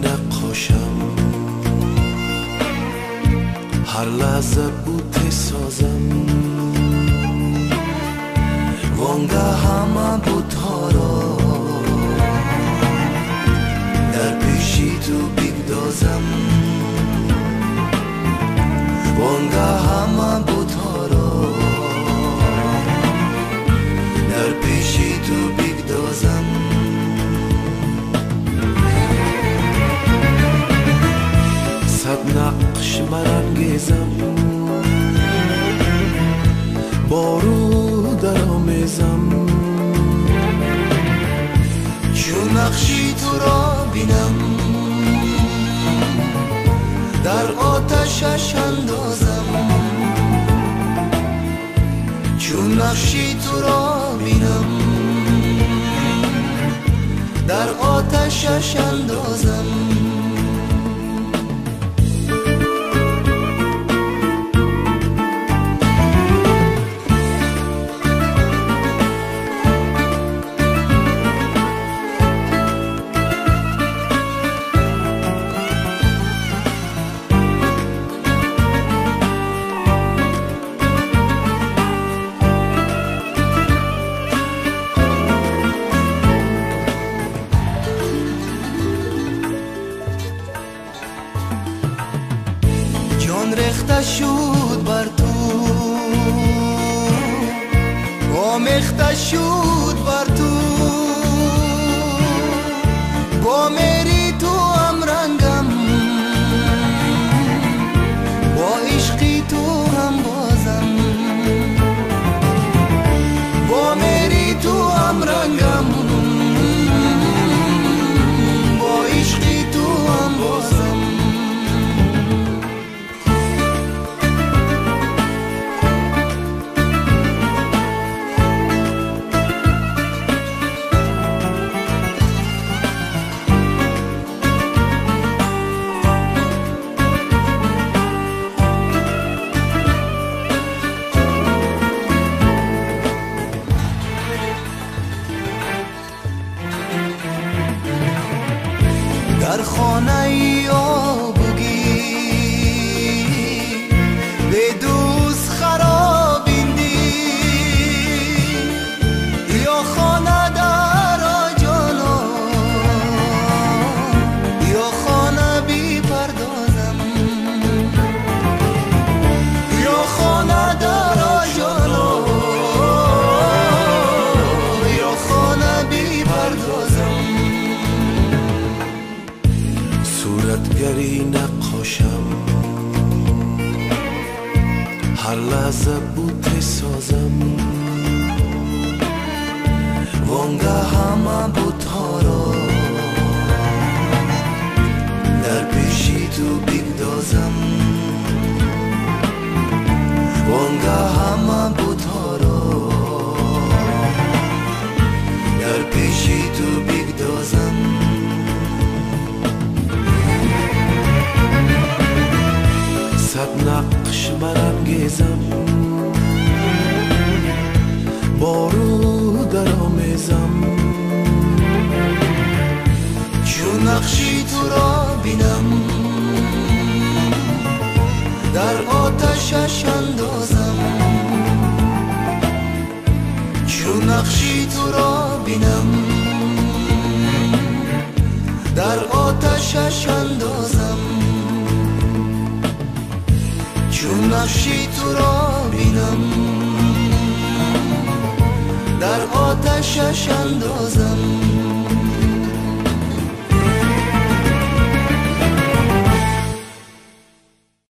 نقاشم، هر لحظه بوته سازم، وانگه همه بوتها را در پیشی تو بگدازم، وانگه همه بوتها را در پیشی تو بگدازم. صد نقش برانگیزم، بارو در آمیزم، چون نقشی تو را بینم در آتشش اندازم، چون نقشی تو را بینم در آتشش اندازم. ریخته شد بر تو، آمیخته شد بر تو، با میری تو هم رنگم، با عشقی تو هم بازم، با میری تو هم رنگم، با عشقی تو هم بازم. در خانه یا بگی به دوست خراب ایندی، یا خانه در آجالا، یا خانه بی پردازم، یا خانه در آجالا، یا خانه بی پردازم. صورتگری نقاشم، هر لحظه بوته سازم، وانگه همه بوتها را در پیشی تو بگدازم، وانگه همه بوتها را در پیشی تو بگدازم. صد نقش برانگیزم، بارو در آمیزم، چون نقشی تو را بینم در آتشش اندازم، چون نقشی تو را بینم در آتشش اندازم، چون نقشی تو را بینم در آتشش اندازم.